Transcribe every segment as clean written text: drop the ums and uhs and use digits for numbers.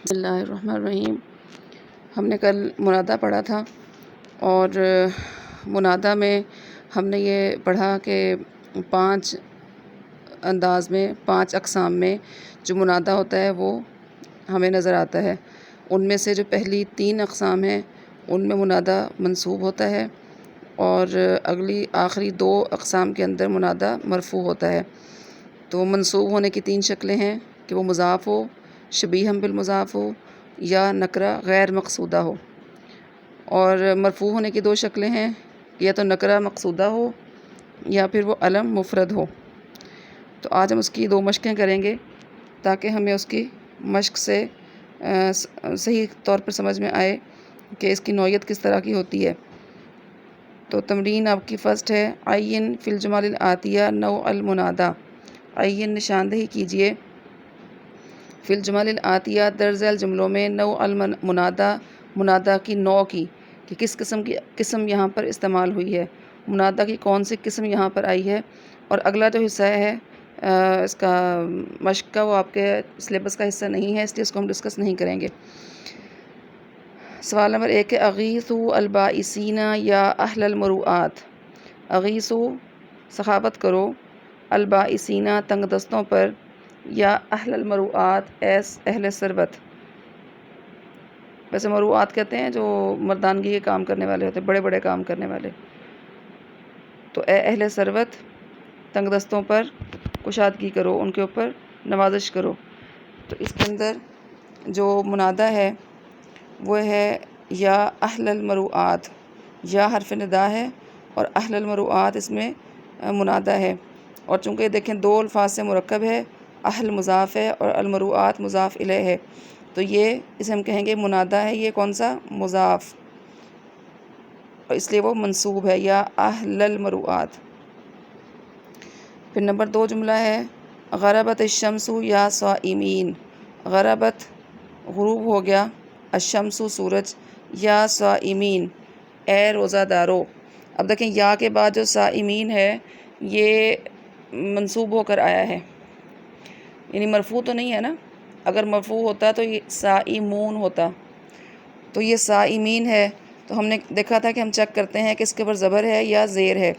بسم اللہ الرحمن الرحیم۔ ہم نے کل منادہ پڑھا تھا، اور منادہ میں ہم نے یہ پڑھا کہ 5 انداز میں، 5 اقسام میں جو منادہ ہوتا ہے وہ ہمیں نظر آتا ہے۔ ان میں سے جو پہلی 3 اقسام ہیں ان میں منادہ منصوب ہوتا ہے، اور آخری 2 اقسام کے اندر منادہ مرفوع ہوتا ہے۔ تو منصوب ہونے کی 3 شکلیں ہیں کہ وہ مضاف ہو، شبیہاً بالمضاف ہو، یا نکرہ غیر مقصودہ ہو۔ اور مرفوع ہونے کی 2 شکلیں ہیں کہ یا تو نکرہ مقصودہ ہو یا پھر وہ علم مفرد ہو۔ تو آج ہم اس کی 2 مشقیں کریں گے تاکہ ہمیں اس کی مشق سے صحیح طور پر سمجھ میں آئے کہ اس کی نوعیت کس طرح کی ہوتی ہے۔ تو تمرین آپ کی فرسٹ ہے، عین فی الجمل الآتیہ نوع المنادہ۔ عین نشاندہی کیجئے فی الجمل الآتیہ درج ذیل جملوں میں نوع المنادہ، منادہ کی نوع کی، کہ کس قسم یہاں پر استعمال ہوئی ہے، منادہ کی کون سی قسم یہاں پر آئی ہے۔ اور اگلا جو حصہ ہے اس کا مشق کا، وہ آپ کے سلیبس کا حصہ نہیں ہے، اس لیے اس کو ہم ڈسکس نہیں کریں گے۔ سوال نمبر 1 ہے، اغیثوا البائسین یا اہل المروءات۔ اغیثوا سخاوت کرو، البائسین تنگ دستوں پر، یا اہل المروءات ایس اہل ثروت۔ ویسے مروءات کہتے ہیں جو مردانگی کے کام کرنے والے ہوتے ہیں، بڑے بڑے کام کرنے والے۔ تو اے اہل ثروت، تنگ دستوں پر کشادگی کرو، ان کے اوپر نوازش کرو۔ تو اس کے اندر جو منادہ ہے وہ ہے یا اہل المروءات، یا حرف ندا ہے اور اہل المروءات اس میں منادہ ہے۔ اور چونکہ دیکھیں 2 الفاظ سے مرکب ہے، اہل مضاف ہے اور المروءات مضاف الیہ ہے، تو یہ اسے ہم کہیں گے منادہ ہے، یہ کون سا؟ مضاف، اور اس لیے وہ منصوب ہے، یا اہل المروءات۔ پھر نمبر 2 جملہ ہے، غربت الشمس یا صائمین۔ غربت غروب ہو گیا، الشمس سورج، یا صائمین اے روزہ دارو۔ اب دیکھیں یا کے بعد جو صائمین ہے یہ منصوب ہو کر آیا ہے، یعنی مرفوع تو نہیں ہے نا۔ اگر مرفوع ہوتا تو یہ صائمون ہوتا، تو یہ صائمین ہے۔ تو ہم نے دیکھا تھا کہ ہم چیک کرتے ہیں کہ اس کے اوپر زبر ہے یا زیر ہے۔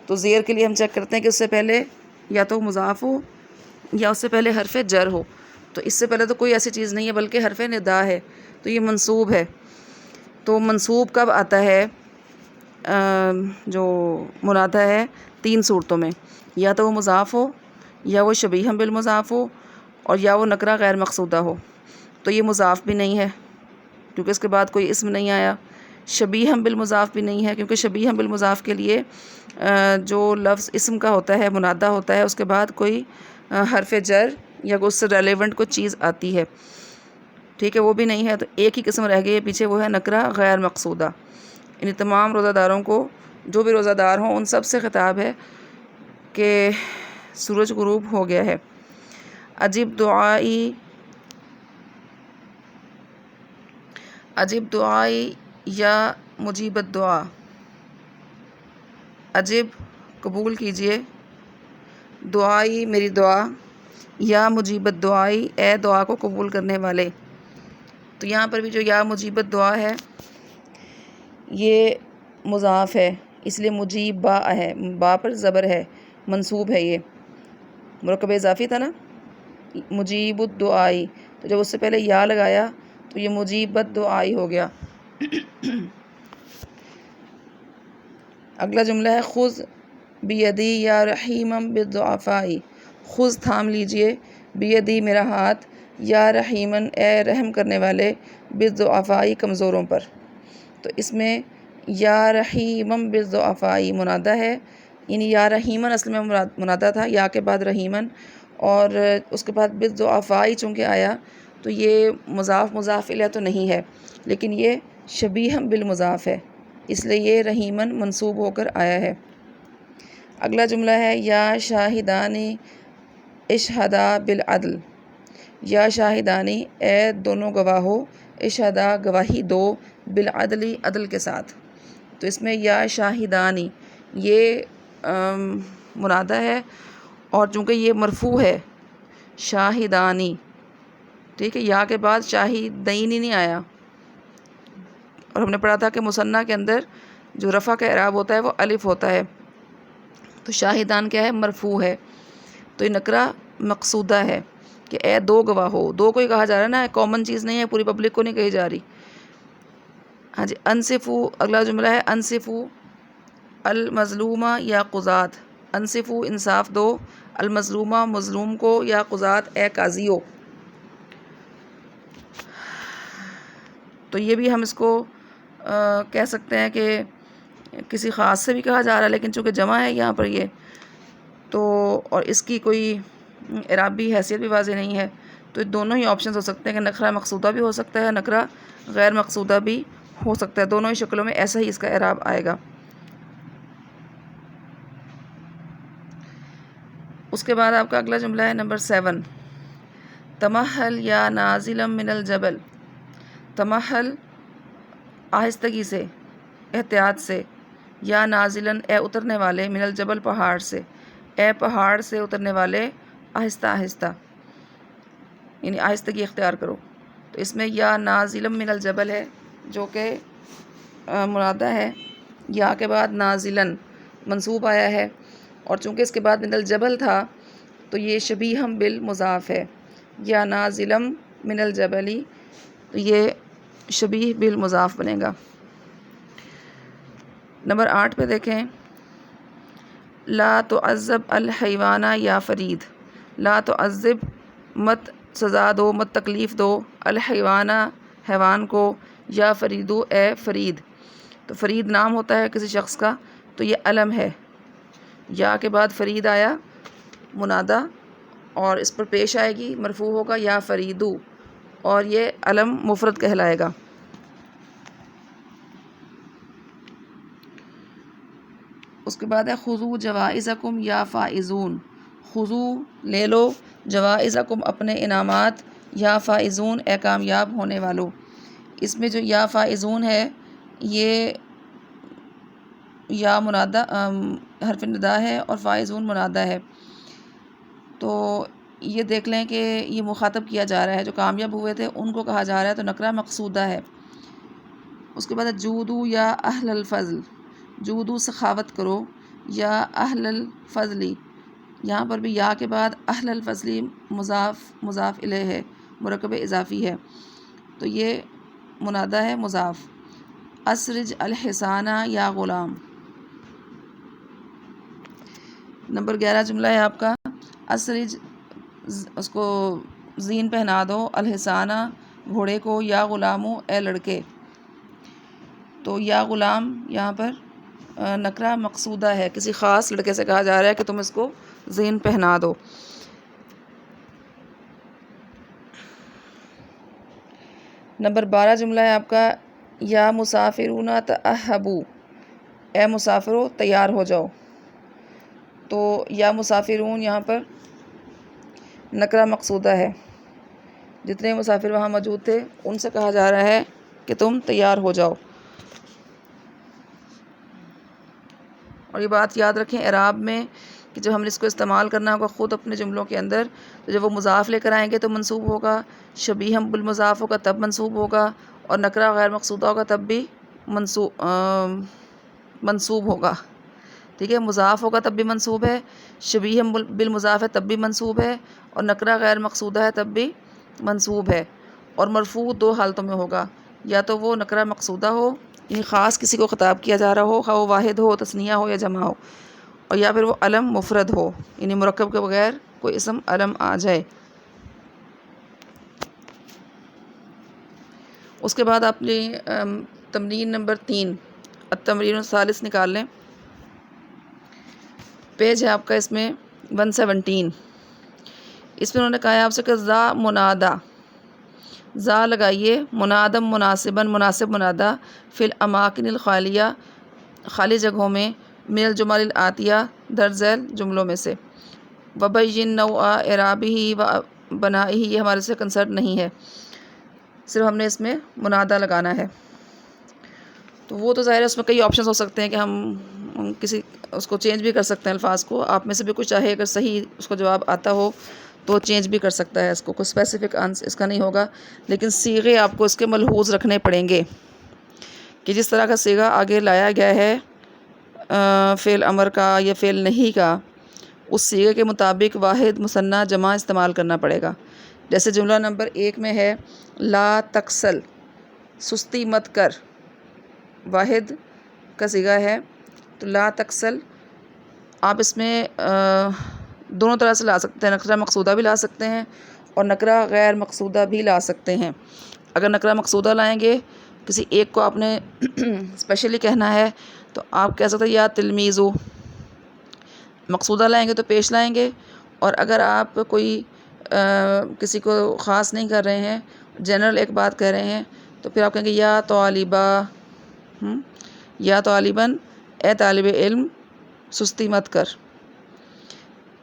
تو زیر کے لیے ہم چیک کرتے ہیں کہ اس سے پہلے یا تو مضاف ہو یا اس سے پہلے حرف جر ہو۔ تو اس سے پہلے تو کوئی ایسی چیز نہیں ہے بلکہ حرف ندا ہے، تو یہ منصوب ہے۔ تو منصوب کب آتا ہے جو منادہ ہے؟ 3 صورتوں میں، یا تو وہ مضاف ہو، یا وہ شبیہاً بالمضاف ہو، اور یا وہ نکرہ غیر مقصودہ ہو۔ تو یہ مضاف بھی نہیں ہے کیونکہ اس کے بعد کوئی اسم نہیں آیا، شبیہاً بالمضاف بھی نہیں ہے کیونکہ شبیہاً بالمضاف کے لیے جو لفظ اسم کا ہوتا ہے، منادہ ہوتا ہے، اس کے بعد کوئی حرف جر یا اس سے ریلیونٹ کوئی چیز آتی ہے، ٹھیک ہے، وہ بھی نہیں ہے۔ تو ایک ہی قسم رہ گئی ہے پیچھے، وہ ہے نکرہ غیر مقصودہ۔ یعنی تمام روزہ داروں کو، جو بھی روزہ دار ہوں، ان سب سے خطاب ہے کہ سورج غروب ہو گیا ہے۔ عجب دعائی یا مجیب الدعا۔ عجب قبول کیجئے، دعائی میری دعا، یا مجیب الدعائی اے دعا کو قبول کرنے والے۔ تو یہاں پر بھی جو یا مجیب الدعا ہے یہ مضاف ہے، اس لیے مجیب با ہے، با پر زبر ہے، منصوب ہے، یہ مرکب اضافی تھا نا، مجیب الدعائی، تو جب اس سے پہلے یا لگایا تو یہ مجیب الدعائی ہو گیا۔ اگلا جملہ ہے، خذ بیدی یا رحیما بالضعفاء۔ خذ تھام لیجئے، بیدی میرا ہاتھ، یا رحیما اے رحم کرنے والے، بالضعفاء کمزوروں پر۔ تو اس میں یا رحیما بالضعفاء منادہ ہے، یعنی یا رحیما اصل میں منادہ تھا، یا کے بعد رحیما، اور اس کے بعد بالضعفاء چونکہ آیا تو یہ مضاف الیہ تو نہیں ہے، لیکن یہ شبیہاً بالمضاف ہے، اس لیے یہ رحیما منصوب ہو کر آیا ہے۔ اگلا جملہ ہے، یا شاہدانی اشہدا بالعدل۔ یا شاہدانی اے دونوں گواہو، اشہدا گواہی دو، بالعدل عدل کے ساتھ۔ تو اس میں یا شاہدانی یہ منادہ ہے، اور چونکہ یہ مرفوع ہے، شاہدانی ٹھیک ہے، یا کے بعد شاہدین ہی نہیں آیا، اور ہم نے پڑھا تھا کہ مثنیٰ کے اندر جو رفع کا اعراب ہوتا ہے وہ الف ہوتا ہے، تو شاہدان کیا ہے؟ مرفوع ہے، تو یہ نکرہ مقصودہ ہے کہ اے دو گواہ ہو، دو کو ہی کہا جا رہا ہے نا، کامن چیز نہیں ہے، پوری پبلک کو نہیں کہی جا رہی۔ ہاں جی، انصفو اگلا جملہ ہے، انصفو المظلومہ یا قضات، انصفو انصاف دو، المظلومہ مظلوم کو، یا قضات اے قاضیو۔ تو یہ بھی ہم اس کو کہہ سکتے ہیں کہ کسی خاص سے بھی کہا جا رہا ہے، لیکن چونکہ جمع ہے یہاں پر یہ تو، اور اس کی کوئی اعرابی حیثیت بھی واضح نہیں ہے، تو دونوں ہی آپشنز ہو سکتے ہیں کہ نکرہ مقصودہ بھی ہو سکتا ہے، نکرہ غیر مقصودہ بھی ہو سکتا ہے، دونوں ہی شکلوں میں ایسا ہی اس کا اعراب آئے گا۔ اس کے بعد آپ کا اگلا جملہ ہے نمبر 7، تمہل یا نازلا من الجبل، تمہل آہستگی سے، احتیاط سے، یا نازلاً اے اترنے والے، من الجبل پہاڑ سے، اے پہاڑ سے اترنے والے، آہستہ آہستہ، یعنی آہستگی اختیار کرو۔ تو اس میں یا نازلا من الجبل ہے جو کہ منادہ ہے، یا کے بعد نازلاً منصوب آیا ہے، اور چونکہ اس کے بعد من الجبل تھا تو یہ شبیہم بالمضاف ہے، یا نازلا من الجبلی، تو یہ شبیہ بالمضاف بنے گا۔ نمبر 8 پہ دیکھیں، لا تعذب الحیوانہ یا فرید، لا تعذب مت سزا دو، مت تکلیف دو، الحیوانہ حیوان کو، یا فریدو اے فرید، تو فرید نام ہوتا ہے کسی شخص کا، تو یہ علم ہے، یا کے بعد فرید آیا منادہ، اور اس پر پیش آئے گی، مرفوع ہوگا یا فریدو، اور یہ علم مفرد کہلائے گا۔ اس کے بعد ہے خذو جوائزکم یا فائزون، خذو لے لو، جوائزکم اپنے انعامات، یا فائزون اے کامیاب ہونے والو۔ اس میں جو یا فائزون ہے یہ یا منادہ حرف ندا ہے، اور فائزون منادہ ہے، تو یہ دیکھ لیں کہ یہ مخاطب کیا جا رہا ہے، جو کامیاب ہوئے تھے ان کو کہا جا رہا ہے، تو نکرہ مقصودہ ہے۔ اس کے بعد ہے جودو یا اہل الفضل، جودو سخاوت کرو، یا اہل الفضلی، یہاں پر بھی یا کے بعد اہل الفضلی مضاف الیہ ہے، مرکب اضافی ہے، تو یہ منادہ ہے مضاف۔ اسرج الحسانہ یا غلام، نمبر 11 جملہ ہے آپ کا، اسرج اس کو زین پہنا دو، الحسانہ گھوڑے کو، یا غلامو اے لڑکے، تو یا غلام یہاں پر نکرہ مقصودہ ہے، کسی خاص لڑکے سے کہا جا رہا ہے کہ تم اس کو زین پہنا دو۔ نمبر 12 جملہ ہے آپ کا، یا مسافرون تأہبوا، اے مسافرو تیار ہو جاؤ، تو یا مسافرون یہاں پر نکرہ مقصودہ ہے، جتنے مسافر وہاں موجود تھے ان سے کہا جا رہا ہے کہ تم تیار ہو جاؤ۔ اور یہ بات یاد رکھیں اعراب میں کہ جب ہم نے اس کو استعمال کرنا ہوگا خود اپنے جملوں کے اندر، تو جب وہ مضاف لے کر آئیں گے تو منصوب ہوگا، شبیہم بالمضاف ہوگا تب منصوب ہوگا، اور نکرہ غیر مقصودہ ہوگا تب بھی منصوب ہوگا، ٹھیک ہے، مضاف ہوگا تب بھی منصوب ہے، شبیہم بالمضاف ہے تب بھی منصوب ہے، اور نکرہ غیر مقصودہ ہے تب بھی منصوب ہے، اور مرفوع 2 حالتوں میں ہوگا، یا تو وہ نکرہ مقصودہ ہو، یعنی خاص کسی کو خطاب کیا جا رہا ہو، خواہ وہ واحد ہو، تثنیہ ہو یا جمع ہو، اور یا پھر وہ علم مفرد ہو، یعنی مرکب کے بغیر کوئی اسم علم آ جائے۔ اس کے بعد آپ نے تمرین نمبر 3 التمرین الثالث نکال لیں، پیج ہے آپ کا اس میں 117، اس میں انہوں نے کہا ہے آپ سے کہ ذا منادہ، ذا لگائیے، منادم مناسباً مناسب منادہ، فی الاماکن الخالیہ خالی جگہوں میں، من الجمل الآتیہ درج ذیل جملوں میں سے، وبین نوع اعرابہ و بنائہ، یہ ہمارے سے کنسرن نہیں ہے، صرف ہم نے اس میں منادہ لگانا ہے۔ تو وہ تو ظاہر ہے اس میں کئی آپشنز ہو سکتے ہیں کہ ہم کسی اس کو چینج بھی کر سکتے ہیں الفاظ کو، آپ میں سے بھی کچھ چاہے اگر صحیح اس کو جواب آتا ہو تو چینج بھی کر سکتا ہے اس کو، کوئی اسپیسیفک آنسر اس کا نہیں ہوگا، لیکن صیغے آپ کو اس کے ملحوظ رکھنے پڑیں گے کہ جس طرح کا صیغہ آگے لایا گیا ہے فعل امر کا یا فعل نہیں کا، اس صیغے کے مطابق واحد مثنیٰ جمع استعمال کرنا پڑے گا۔ جیسے جملہ نمبر 1 میں ہے لا تکسل، سستی مت کر، واحد کا صیغہ ہے تو لا تکسل، آپ اس میں دونوں طرح سے لا سکتے ہیں، نکرہ مقصودہ بھی لا سکتے ہیں اور نکرہ غیر مقصودہ بھی لا سکتے ہیں۔ اگر نکرہ مقصودہ لائیں گے، کسی ایک کو آپ نے اسپیشلی کہنا ہے تو آپ کہہ سکتے ہیں یا تلمیذو، مقصودہ لائیں گے تو پیش لائیں گے، اور اگر آپ کوئی کسی کو خاص نہیں کر رہے ہیں، جنرل ایک بات کہہ رہے ہیں، تو پھر آپ کہیں گے یا طالبہ، یا طالباً، اے طالب علم سستی مت کر۔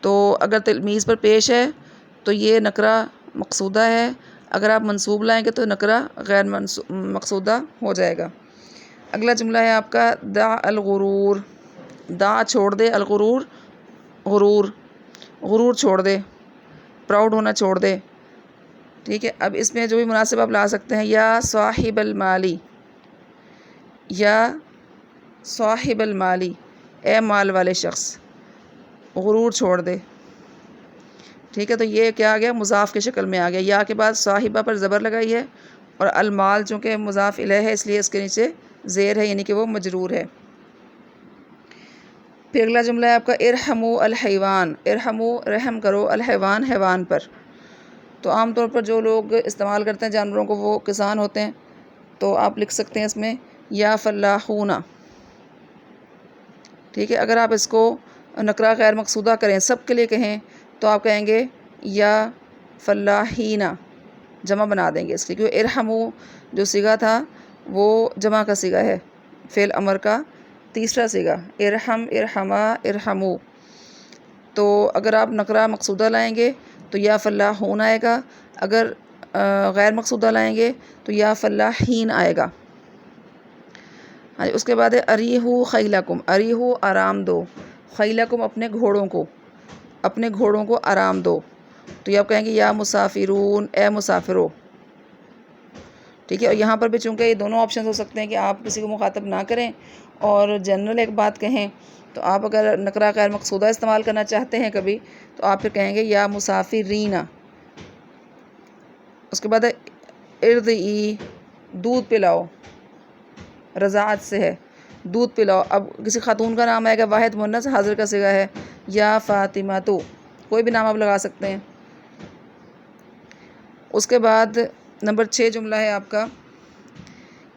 تو اگر تلمیذ پر پیش ہے تو یہ نکرہ مقصودہ ہے، اگر آپ منصوب لائیں گے تو نکرہ غیر مقصودہ ہو جائے گا۔ اگلا جملہ ہے آپ کا دع الغرور، دع چھوڑ دے، الغرور غرور، غرور چھوڑ دے، پراؤڈ ہونا چھوڑ دے، ٹھیک ہے۔ اب اس میں جو بھی مناسب آپ لا سکتے ہیں، یا صاحب المالی، یا صاحب المالی، اے مال والے شخص، غرور چھوڑ دے، ٹھیک ہے۔ تو یہ کیا آ گیا؟ مضاف کی شکل میں آ گیا، یا کے بعد صاحبہ پر زبر لگائی ہے، اور المال چونکہ مضاف الیہ ہے اس لیے اس کے نیچے زیر ہے، یعنی کہ وہ مجرور ہے۔ پھر اگلا جملہ ہے آپ کا ارحموا الحیوان، ارحموا رحم کرو، الحیوان حیوان پر۔ تو عام طور پر جو لوگ استعمال کرتے ہیں جانوروں کو وہ کسان ہوتے ہیں، تو آپ لکھ سکتے ہیں اس میں یا فلاحون، ٹھیک ہے۔ اگر آپ اس کو نکرہ غیر مقصودہ کریں، سب کے لیے کہیں، تو آپ کہیں گے یا فلاحین، جمع بنا دیں گے اس کی، کیونکہ ارحموا جو صیغہ تھا وہ جمع کا صیغہ ہے، فعل امر کا تیسرا صیغہ، ارحم، ارحما، ارحموا۔ تو اگر آپ نکرہ مقصودہ لائیں گے تو یا فلاحون آئے گا، اگر غیر مقصودہ لائیں گے تو یا فلاحین آئے گا۔ اس کے بعد ہے اریحوا خیلکم، اریحوا آرام دو، خیلکم اپنے گھوڑوں کو، اپنے گھوڑوں کو آرام دو، تو یہ آپ کہیں گے یا مسافرون، اے مسافرو، ٹھیک ہے۔ اور یہاں پر بھی چونکہ یہ دونوں آپشنز ہو سکتے ہیں کہ آپ کسی کو مخاطب نہ کریں اور جنرل ایک بات کہیں، تو آپ اگر نکرہ غیر مقصودہ استعمال کرنا چاہتے ہیں کبھی تو آپ پھر کہیں گے یا مسافرین۔ اس کے بعد ہے ارضعی، دودھ پلاؤ، رضاعت سے ہے، دودھ پلاؤ۔ اب کسی خاتون کا نام آئے گا، واحد مؤنث حاضر کا صیغہ ہے، یا فاطمہ، تو کوئی بھی نام آپ لگا سکتے ہیں۔ اس کے بعد نمبر 6 جملہ ہے آپ کا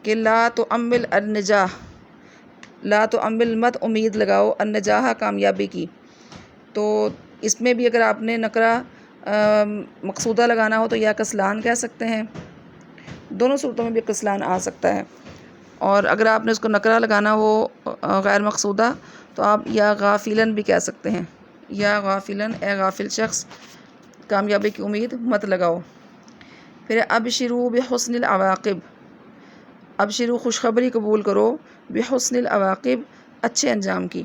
کہ لا تؤمل النجاح، لا تؤمل مت امید لگاؤ النجاح کامیابی کی۔ تو اس میں بھی اگر آپ نے نکرہ مقصودہ لگانا ہو تو یا کسلان کہہ سکتے ہیں، دونوں صورتوں میں بھی کسلان آ سکتا ہے، اور اگر آپ نے اس کو نکرہ لگانا ہو غیر مقصودہ تو آپ یا غافلاً بھی کہہ سکتے ہیں، یا غافلاً، اے غافل شخص کامیابی کی امید مت لگاؤ۔ پھر ابشروا بحسن العواقب، ابشروا خوشخبری قبول کرو، بحسن العواقب اچھے انجام کی،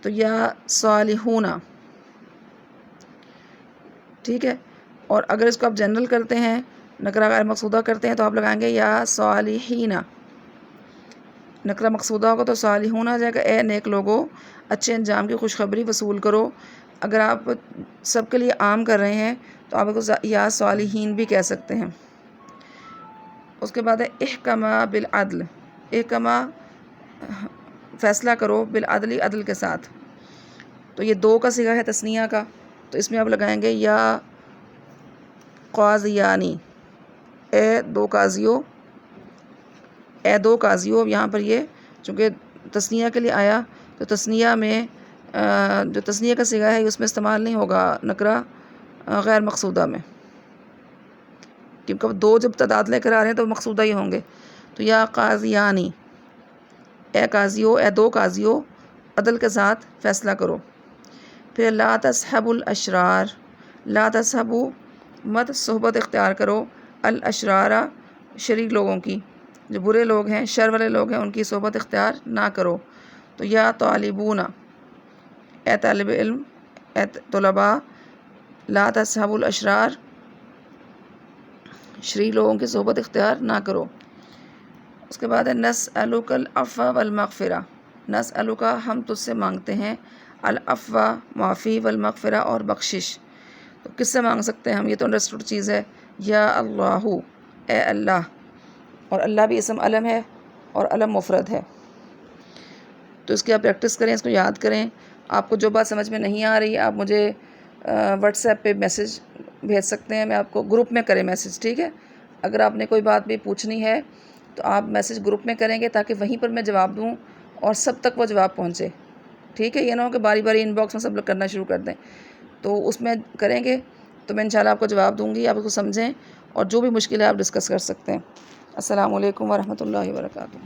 تو یا صالحون، ٹھیک ہے۔ اور اگر اس کو آپ جنرل کرتے ہیں، نکرہ غیر مقصودہ کرتے ہیں، تو آپ لگائیں گے یا صالحین، نکرہ مقصودہ ہوگا تو صالحون آ جائے گا، اے نیک لوگوں اچھے انجام کی خوشخبری وصول کرو۔ اگر آپ سب کے لیے عام کر رہے ہیں تو آپ کو یا صالحین بھی کہہ سکتے ہیں۔ اس کے بعد ہے احکما بالعدل، احکما فیصلہ کرو، بالعدل عدل کے ساتھ، تو یہ 2 کا صیغہ ہے تثنیہ کا، تو اس میں آپ لگائیں گے یا قاضیانی، اے 2 قاضیوں، اے 2 قاضیوں۔ یہاں پر یہ چونکہ تثنیہ کے لیے آیا تو تثنیہ میں جو تثنیہ کا صیغہ ہے اس میں استعمال نہیں ہوگا نکرہ غیر مقصودہ میں، کیونکہ 2 جب تعداد لے کر آ رہے ہیں تو مقصودہ ہی ہوں گے، تو یا قاضیانی، اے قاضیوں، اے 2 قاضیوں عدل کے ساتھ فیصلہ کرو۔ پھر لا تصحبوا الاشرار، لا تصحبوا مت صحبت اختیار کرو، الاشرار شریر لوگوں کی، جو برے لوگ ہیں، شر والے لوگ ہیں، ان کی صحبت اختیار نہ کرو، تو یا طالبون، اے طالب علم، اے طلباء لا تصحب الاشرار، شریر لوگوں کی صحبت اختیار نہ کرو۔ اس کے بعد ہے نسألک العفو والمغفرہ، نسألک ہم تجھ سے مانگتے ہیں، العفو معافی، والمغفرہ اور بخشش۔ تو کس سے مانگ سکتے ہیں ہم؟ یہ تو انڈرسٹوڈ چیز ہے، یا اللہ، اے اللہ، اور اللہ بھی اسم علم ہے اور علم مفرد ہے، تو اس کی آپ پریکٹس کریں، اس کو یاد کریں۔ آپ کو جو بات سمجھ میں نہیں آ رہی آپ مجھے واٹس ایپ پہ میسج بھیج سکتے ہیں، میں آپ کو گروپ میں کریں میسج، ٹھیک ہے؟ اگر آپ نے کوئی بات بھی پوچھنی ہے تو آپ میسج گروپ میں کریں گے تاکہ وہیں پر میں جواب دوں اور سب تک وہ جواب پہنچے، ٹھیک ہے؟ یہ نہ ہو کہ باری باری ان باکس میں سب لوگ کرنا شروع کر دیں، تو اس میں کریں گے تو میں انشاءاللہ آپ کو جواب دوں گی، آپ اس کو سمجھیں اور جو بھی مشکل ہے آپ ڈسکس کر سکتے ہیں۔ السلام علیکم ورحمۃ اللہ وبرکاتہ۔